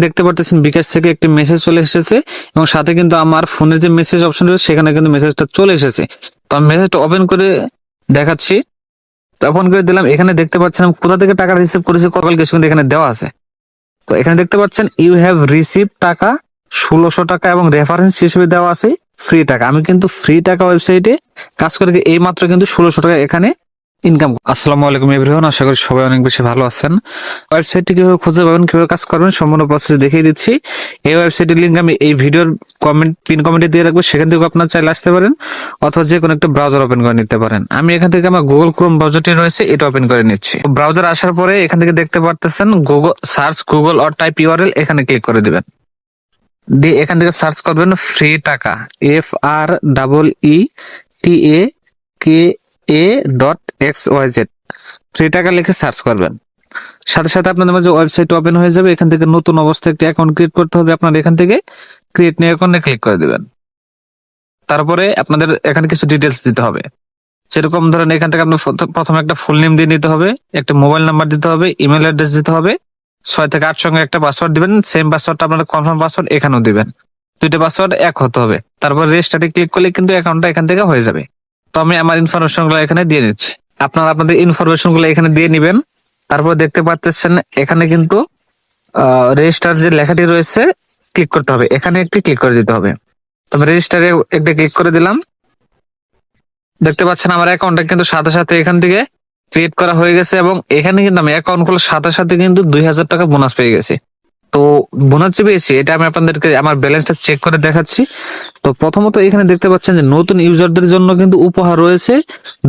দেখতে পারতেছেন বিকাশ থেকে একটি মেসেজ চলে এসেছে এবং সাথে কিন্তু আমার ফোনের যে মেসেজ অপশন রয়েছে সেখানে কিন্তু মেসেজটা চলে এসেছে। তো আমি মেসেজটা ওপেন করে দেখাচ্ছি। তো ওপেন করে দিলাম, এখানে দেখতে পাচ্ছেন আমি কোথা থেকে টাকা রিসিভ করেছি কল কিছু কিন্তু এখানে দেওয়া আছে। তো এখানে দেখতে পাচ্ছেন ইউ হ্যাভ রিসিভ টাকা 1600 টাকা এবং রেফারেন্স হিসেবে দেওয়া আছে ফ্রি টাকা। আমি কিন্তু ফ্রি টাকা ওয়েবসাইটে কাজ করে এই মাত্র কিন্তু 1600 টাকা এখানে ইনকাম। আসসালামু আলাইকুম এভরিওয়ান, আশা করি সবাই অনেক বেশি ভালো আছেন। ওয়েবসাইটটি কিভাবে খুঁজে পাবেন, কিভাবে কাজ করবেন সম্পূর্ণ প্রসেস দেখিয়ে দিচ্ছি। এই ওয়েবসাইটের লিংক আমি এই ভিডিওর পিন কমেন্টে দিয়ে রাখবো, সেখান থেকে আপনারা চাইলে আসতে পারেন অথবা যে কোনো একটা ব্রাউজার ওপেন করে নিতে পারেন। আমি এখান থেকে আমার গুগল ক্রোম ব্রাউজারটি রয়েছে এটা ওপেন করে নিচ্ছি। ব্রাউজার আসার পরে এখান থেকে দেখতে পারতেছেন গুগল অর টাইপ ইউআরএল, এখানে ক্লিক করে দিবেন। দিয়ে এখান থেকে সার্চ করবেন ফ্রি টাকা, FREETAKA.XYZ, ফ্রি টাকা লিখে সার্চ করবেন। সাথে সাথে আপনাদের মাঝে ওয়েবসাইট ওপেন হয়ে যাবে। এখান থেকে নতুন অবস্থায় একটি অ্যাকাউন্ট ক্রিয়েট করতে হবে। আপনারা এখান থেকে ক্রিয়েট নিউ অ্যাকাউন্টে ক্লিক করে দিবেন। তারপরে আপনাদের এখানে কিছু ডিটেলস দিতে হবে, যেরকম ধরেন এখান থেকে আপনার প্রথমে একটা ফুল নেম দিয়ে নিতে হবে, একটা মোবাইল নাম্বার দিতে হবে, ইমেল অ্যাড্রেস দিতে হবে, 6 থেকে 8 সঙ্গে একটা পাসওয়ার্ড দিবেন। সেম পাসওয়ার্ডটা আপনারা কনফার্ম পাসওয়ার্ড এখানেও দিবেন, দুইটা পাসওয়ার্ড এক হতে হবে। তারপর রেজিস্টারে ক্লিক করলে কিন্তু অ্যাকাউন্টটা এখান থেকে হয়ে যাবে। তো আমি আমার ইনফরমেশন গুলো এখানে দিয়ে নিচ্ছি, আপনারা আপনাদের ইনফরমেশন গুলো এখানে দিয়ে নিবেন। তারপর দেখতে পাচ্ছেন এখানে কিন্তু রেজিস্টার যে লেখাটি রয়েছে ক্লিক করতে হবে, এখানে একটি ক্লিক করে দিতে হবে। তবে রেজিস্টারে একটা ক্লিক করে দিলাম। দেখতে পাচ্ছেন আমার অ্যাকাউন্টটা কিন্তু সাথে সাথে এখান থেকে ক্রিয়েট করা হয়ে গেছে এবং এখানে কিন্তু আমি অ্যাকাউন্ট খোলার সাথে সাথে কিন্তু 2000 টাকা বোনাস পেয়ে গেছি। তো বোনাস যে পেয়েছি এটা আমি আপনাদেরকে আমার ব্যালেন্সটা চেক করে দেখাচ্ছি। তো প্রথমত এখানে দেখতে পাচ্ছেন যে নতুন ইউজারদের জন্য কিন্তু উপহার রয়েছে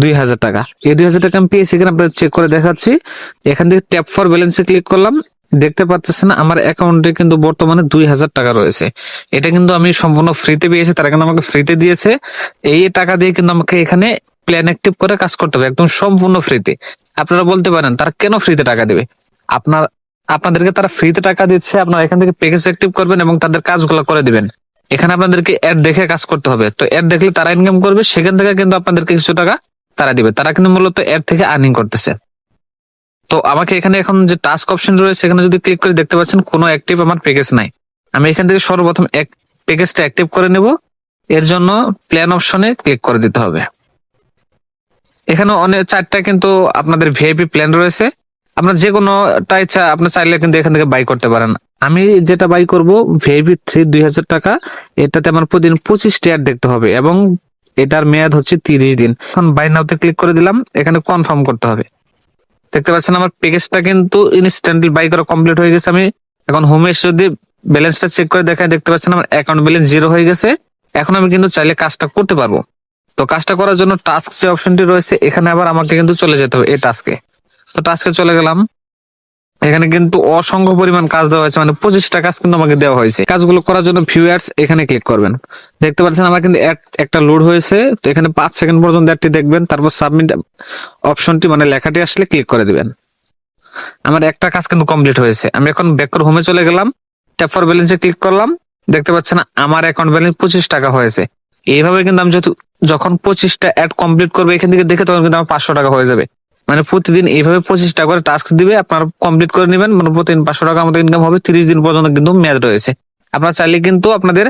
2000 টাকা। এই 2000 টাকা আমি পেয়েছি, এখানে আপনাদের চেক করে দেখাচ্ছি। এখান থেকে ট্যাপ ফর ব্যালেন্সে ক্লিক করলাম, দেখতে পাচ্ছেন আমার অ্যাকাউন্টে কিন্তু বর্তমানে 2000 টাকা রয়েছে। এটা কিন্তু আমি সম্পূর্ণ ফ্রিতে পেয়েছি, তারা কিন্তু আমাকে ফ্রিতে দিয়েছে। এই টাকা দিয়ে কিন্তু আমাকে এখানে প্ল্যান অ্যাক্টিভ করে কাজ করতে হবে একদম সম্পূর্ণ ফ্রিতে। আপনারা বলতে পারেন তারা কেন ফ্রিতে টাকা দেবে? আপনাদেরকে তারা ফ্রিতে টাকা দিচ্ছে, আপনারা এখান থেকে প্যাকেজ অ্যাক্টিভ করবেন এবং তাদের কাজগুলো করে দিবেন। এখানে আপনাদেরকে অ্যাড দেখে কাজ করতে হবে। তো অ্যাড দেখলে তারা ইনকাম করবে, সেখান থেকে কিন্তু আপনাদেরকে কিছু টাকা তারা দিবে। তারা কিন্তু মূলত অ্যাড থেকে আর্নিং করতেছে। তো আমাকে এখানে এখন যে টাস্ক অপশন রয়েছে এখানে যদি ক্লিক করে দেখতে পাচ্ছেন কোনো অ্যাক্টিভ আমার প্যাকেজ নাই। আমি এখান থেকে সর্বপ্রথম প্যাকেজটা অ্যাক্টিভ করে নেব। এর জন্য প্ল্যান অপশনে ক্লিক করে দিতে হবে। এখানে অনেক 4টা কিন্তু আপনাদের ভিআইপি প্ল্যান রয়েছে, আপনার যে কোনোটাই আপনার চাইলে কিন্তু এখান থেকে বাই করতে পারেন। আমি যেটা বাই করব ভিআইপি 3 2000 টাকা, এটাতে আমার প্রতিদিন 25টা অ্যাড দেখতে হবে এবং এটার মেয়াদ হচ্ছে 30 দিন। এখন বাই নাওতে ক্লিক করে দিলাম, এখানে কনফার্ম করতে হবে। দেখতে পাচ্ছেন আমার প্যাকেজটা কিন্তু ইনস্ট্যান্টলি বাই করা কমপ্লিট হয়ে গেছে। আমি এখন হোমে এসে যদি ব্যালেন্সটা চেক করে দেখাই, দেখতে পাচ্ছেন আমার অ্যাকাউন্ট ব্যালেন্স 0 হয়ে গেছে। এখন আমি কিন্তু চাইলে কাজটা করতে পারবো। তো কাজটা করার জন্য টাস্ক যে অপশনটি রয়েছে এখানে আবার আমাকে কিন্তু চলে যেতে হবে এই টাস্কে। তো টাস্কে চলে গেলাম, এখানে কিন্তু অসংখ্য পরিমাণ কাজ দেওয়া হয়েছে, মানে 25টা কাজ কিন্তু আমাকে দেওয়া হয়েছে। কাজগুলো করার জন্য ভিউয়ার্স এখানে ক্লিক করবেন। দেখতে পাচ্ছেন আমার কিন্তু একটা লোড হয়েছে। তো এখানে 5 সেকেন্ড পর্যন্ত অ্যাডটি দেখবেন, তারপর সাবমিট অপশনটি মানে লেখাটি আসলে ক্লিক করে দিবেন। আমার একটা কাজ কিন্তু কমপ্লিট হয়েছে। আমি এখন ব্যাক করে হোমে চলে গেলাম, ট্যাপ ফর ব্যালেন্সে ক্লিক করলাম। দেখতে পাচ্ছেন আমার অ্যাকাউন্ট ব্যালেন্স 25 টাকা হয়েছে। এইভাবে কিন্তু আমি যখন 25টা অ্যাড কমপ্লিট করবো এখান থেকে দেখে, তখন কিন্তু আমার 500 টাকা হয়ে যাবে। মানে প্রতিদিন এইভাবে 25টা করে টাস্ক দিবে, আপনারা কমপ্লিট করে নেবেন, মানে প্রতিদিন 500 টাকা মতো ইনকাম হবে। 30 দিন পর্যন্ত কিন্তু মেয়াদ রয়েছে। আপনারা চাইলে কিন্তু আপনাদের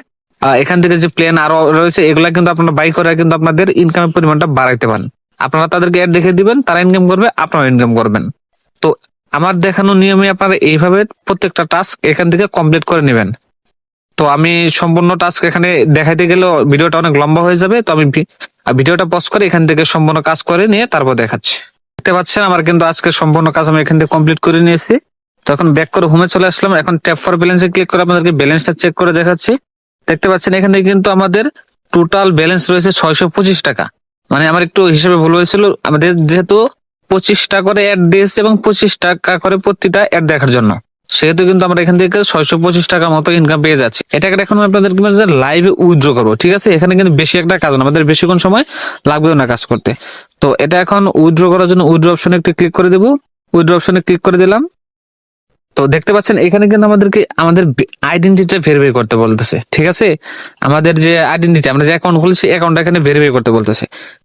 এখান থেকে যে প্ল্যান আরো রয়েছে এগুলা কিন্তু আপনারা বাই করে কিন্তু আপনাদের ইনকামের পরিমাণটা বাড়াইতে পারেন। আপনারা তাদেরকে অ্যাড দেখে দিবেন, তারা ইনকাম করবে, আপনারা ইনকাম করবেন। তো আমার দেখানো নিয়মে আপনারা এইভাবে প্রত্যেকটা টাস্ক এখান থেকে কমপ্লিট করে নেবেন। তো আমি সম্পূর্ণ টাস্ক এখানে দেখাইতে গেলেও ভিডিওটা অনেক লম্বা হয়ে যাবে। তো আমি ভিডিওটা পজ করে এখান থেকে সম্পূর্ণ কাজ করে নিয়ে তারপর দেখাচ্ছি। দেখতে পাচ্ছেন আমার কিন্তু আজকে সম্পূর্ণ কাজ আমি এখান থেকে কমপ্লিট করে নিয়েছি। তো এখন ব্যাক করে হোমে চলে আসলাম। এখন ট্যাপ ফর ব্যালেন্সে ক্লিক করে আপনাদেরকে ব্যালেন্সটা চেক করে দেখাচ্ছি। দেখতে পাচ্ছেন এখান থেকে কিন্তু আমাদের টোটাল ব্যালেন্স রয়েছে 625 টাকা। মানে আমার একটু হিসেবে ভুল হয়েছিল, আমাদের যেহেতু 25টা করে অ্যাড দিয়েছে এবং 25 টাকা করে প্রতিটা অ্যাড দেখার জন্য, সেহেতু কিন্তু আমরা এখান থেকে 625 টাকা মতো ইনকাম পেয়ে যাচ্ছি। এটাকে এখন আপনাদেরকে লাইভে উইথড্র করবো, ঠিক আছে? এখানে কিন্তু বেশি একটা কাজ না, আমাদের বেশিক্ষণ সময় লাগবেও না কাজ করতে। তো এটা এখন উইথড্র করার জন্য উইথড্র অপশনে একটু ক্লিক করে দেবো। উইথড্র অপশনে ক্লিক করে দিলাম। তো দেখতে পাচ্ছেন এখানে কিন্তু আমাদেরকে আমাদের আইডেন্টিটিটা ভেরিফাই করতে বলতেছে, ঠিক আছে? আমাদের যে আইডেন্টিটি, আমরা যে অ্যাকাউন্ট খুলেছি অ্যাকাউন্টটা এখানে ভেরিফাই করতে বলতেছে।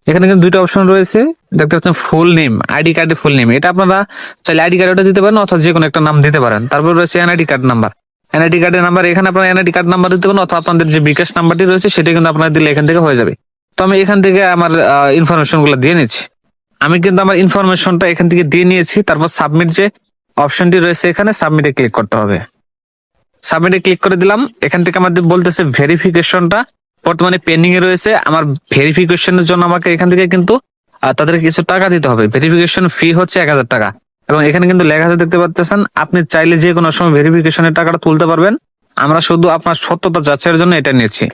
এখানে কিন্তু 2টা অপশন রয়েছে, দেখতে পাচ্ছেন ফুল নেম, আইডি কার্ডের ফুল নেম। এটা আপনারা চাইলে আইডি কার্ড ওটা দিতে পারেন অথবা যে কোনো একটা নাম দিতে পারেন। তারপর রয়েছে এনআইডি কার্ড নাম্বার। এনআইডি কার্ডের নাম্বার, এখানে আপনার এনআইডি কার্ড নাম্বার দিতে পারেন, অথবা আপনাদের যে বিকাশ নাম্বারটি রয়েছে সেটা কিন্তু আপনার দিলে এখান থেকে হয়ে যাবে। তো আমি এখান থেকে আমার ইনফরমেশন গুলো দিয়ে নিচ্ছি। আমি কিন্তু আমার ইনফরমেশনটা এখান থেকে দিয়ে নিয়েছি। তারপর সাবমিট যে অপশনটি রয়েছে এখানে সাবমিটে ক্লিক করতে হবে। সাবমিটে ক্লিক করে দিলাম। এখান থেকে আমাদের বলতেছে ভেরিফিকেশনটা বর্তমানে পেন্ডিং এ রয়েছে। আমার ভেরিফিকেশনের জন্য আমাকে এখান থেকে কিন্তু তাদের কিছু টাকা দিতে হবে। ভেরিফিকেশন ফি হচ্ছে 1000 টাকা। এবং এখানে কিন্তু লেখা আছে, দেখতে পাচ্ছেন, আপনি চাইলে যে কোনো সময় ভেরিফিকেশনের টাকাটা তুলতে পারবেন। আমরা শুধু আপনার সত্যতা যাচাইয়ের জন্য এটা নিচ্ছি।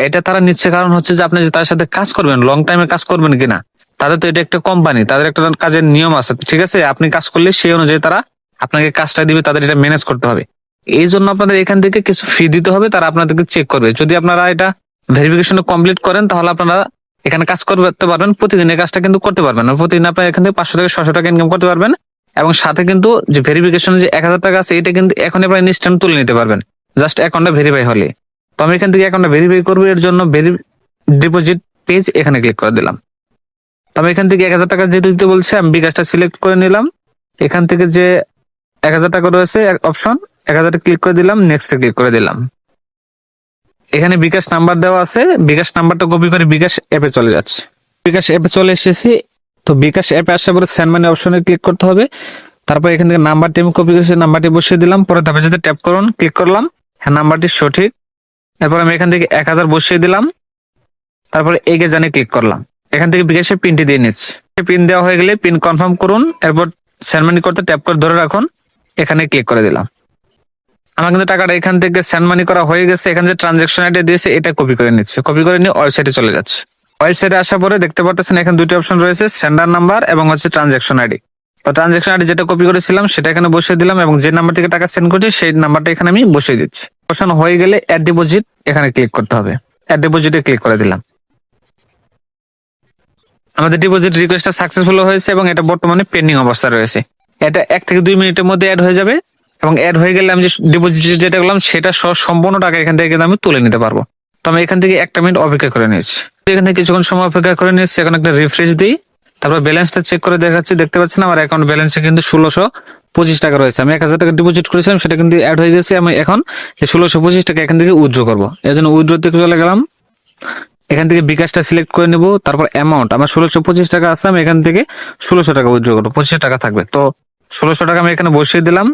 এটা তারা নিচ্ছে কারণ হচ্ছে যে আপনি যে তার সাথে কাজ করবেন, লং টাইমে কাজ করবেন কিনা। তাদের তো এটা একটা কোম্পানি, তাদের একটা কাজের নিয়ম আছে, ঠিক আছে? আপনি কাজ করলে সেই অনুযায়ী তারা আপনাকে কাজটা দিবে, তাদের এটা ম্যানেজ করতে হবে। এই জন্য আপনাদের এখান থেকে কিছু ফি দিতে হবে, তারা আপনাদেরকে চেক করবে। যদি আপনারা এটা ভেরিফিকেশন কমপ্লিট করেন তাহলে আপনারা এখানে কাজ করতে পারবেন, প্রতিদিনের কাজটা কিন্তু করতে পারবেন। প্রতিদিন আপনার এখান থেকে 500 থেকে 600 টাকা ইনকাম করতে পারবেন। এবং সাথে কিন্তু যে ভেরিফিকেশন যে 1000 টাকা আছে এটা কিন্তু এখন আপনারা ইনস্ট্যান্ট তুলে নিতে পারবেন, জাস্ট অ্যাকাউন্টটা ভেরিফাই হলে। তো আমি এখান থেকে অ্যাকাউন্টটা ভেরিফাই করবো, এর জন্য ডিপোজিট পেজ এখানে ক্লিক করে দিলাম। তো আমি এখান থেকে 1000 টাকা যেহেতু দিতে বলছে, আমি বিকাশটা সিলেক্ট করে নিলাম। এখান থেকে যে 1000 টাকা রয়েছে অপশন, 1000 ক্লিক করে দিলাম, নেক্সটে ক্লিক করে দিলাম। এখানে বিকাশ নাম্বার দেওয়া আছে, বিকাশ নাম্বারটা কপি করে বিকাশ অ্যাপে চলে যাচ্ছে। বিকাশ অ্যাপে চলে এসেছি। তো বিকাশ অ্যাপে আসার পরে সেন্ড মানি অপশনে ক্লিক করতে হবে। তারপর এখান থেকে নাম্বারটি আমি কপি করেছি, নাম্বারটি বসিয়ে দিলাম। পরে তারপরে যদি ট্যাপ করুন, ক্লিক করলাম, হ্যাঁ নাম্বারটি সঠিক। এরপর আমি এখান থেকে 1000 বসিয়ে দিলাম। তারপরে এগে জানে ক্লিক করলাম। এখান থেকে বিকাশের পিনটি দিয়ে নিচ্ছি। পিন দেওয়া হয়ে গেলে পিন কনফার্ম করুন। এরপর সেন্ড মানি করতে ট্যাপ করে ধরে রাখুন, এখানে ক্লিক করে দিলাম। আমার কিন্তু টাকাটা এখান থেকে সেন্ড মানি করা হয়ে গেছে। এখানে যে ট্রানজাকশন আইডি দিয়েছে এটা কপি করে নিচ্ছে, কপি করে নিয়ে ওয়েবসাইটে চলে যাচ্ছে। ওয়েবসাইটে আসার পরে দেখতে পাচ্ছেন এখানে দুটি অপশন রয়েছে, সেন্ডার নাম্বার এবং হচ্ছে ট্রানজাকশন আইডি। তো ট্রানজাকশন আইডি যেটা কপি করেছিলাম সেটা এখানে বসিয়ে দিলাম, এবং যে নাম্বার থেকে টাকা সেন্ড করছি সেই নাম্বারটা এখানে আমি বসিয়ে দিচ্ছি। বসানো হয়ে গেলে অ্যাড ডিপোজিট এখানে ক্লিক করতে হবে। অ্যাড ডিপোজিটে ক্লিক করে দিলাম। আমাদের ডিপোজিট রিকোয়েস্টটা সাকসেসফুল হয়েছে এবং এটা বর্তমানে পেন্ডিং অবস্থা রয়েছে। এটা 1 থেকে 2 মিনিটের মধ্যে অ্যাড হয়ে যাবে। এবং অ্যাড হয়ে গেলে আমি যে ডিপোজিট যেটা করলাম সেটা সম্পূর্ণ টাকা এখান থেকে কিন্তু আমি তুলে নিতে পারবো। তো আমি এখান থেকে 1 মিনিট অপেক্ষা করে নিয়েছি। এখান থেকে কিছুক্ষণ সময় অপেক্ষা করে নিয়েছি। এখন একটা রিফ্রেশ দিই, তারপর ব্যালেন্সটা চেক করে দেখাচ্ছি। দেখতে পাচ্ছেন আমার অ্যাকাউন্ট ব্যালেন্সে কিন্তু 1625 টাকা রয়েছে। আমি 1000 টাকা ডিপোজিট করেছিলাম, সেটা কিন্তু অ্যাড হয়ে গেছে। আমি এখন এই 1625 টাকা এখান থেকে উইথড্র করবো। এর জন্য উইথড্র থেকে চলে গেলাম। এখান থেকে বিকাশটা সিলেক্ট করে নেব। তারপর অ্যামাউন্ট আমার 1625 টাকা আছে, আমি এখান থেকে 1600 টাকা উইথড্র করবো। 25 টাকা থাকবে, তো 1600 টাকা আমি এখানে বসিয়ে দিলাম।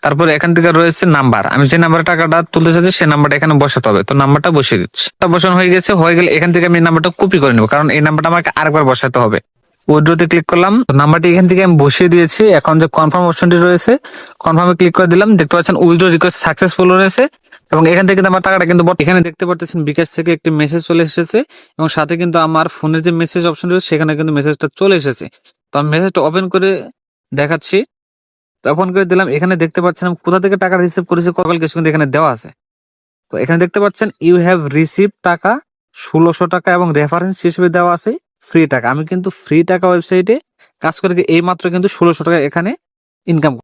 তারপর এখান থেকে রয়েছে নাম্বার, আমি যে নাম্বারে টাকাটা তুলতে চাইছি সেই নাম্বারটা এখানে বসাতে হবে। তো নাম্বারটা বসিয়ে দিচ্ছি। বসানো হয়ে গেছে। হয়ে গেলে এখান থেকে আমি নাম্বারটা কপি করে নেবো, কারণ এই নাম্বারটা আমাকে আরেকবার বসাতে হবে। উইথড্রতে ক্লিক করলাম, নাম্বারটি এখান থেকে আমি বসিয়ে দিয়েছি। এখন যে কনফার্ম অপশনটি রয়েছে, কনফার্মে ক্লিক করে দিলাম। দেখতে পাচ্ছেন উইথড্র রিকোয়েস্ট সাকসেসফুল রয়েছে। এবং এখান থেকে আমার টাকাটা কিন্তু এখানে দেখতে পাচ্ছেন বিকাশ থেকে একটি মেসেজ চলে এসেছে, এবং সাথে কিন্তু আমার ফোনের যে মেসেজ অপশন রয়েছে সেখানে কিন্তু মেসেজটা চলে এসেছে। তো আমি মেসেজটা ওপেন করে দেখাচ্ছি। ওপেন করে দিলাম। এখানে দেখতে পাচ্ছেন আমি কোথা থেকে টাকা রিসিভ করেছি, কল কিছু কিন্তু এখানে দেওয়া আছে। তো এখানে দেখতে পাচ্ছেন ইউ হ্যাভ রিসিভ টাকা 1600 টাকা, এবং রেফারেন্স হিসেবে দেওয়া আছে ফ্রি টাকা। আমি কিন্তু ফ্রি টাকা ওয়েবসাইটে কাজ করে এই মাত্র কিন্তু 1600 টাকা এখানে ইনকাম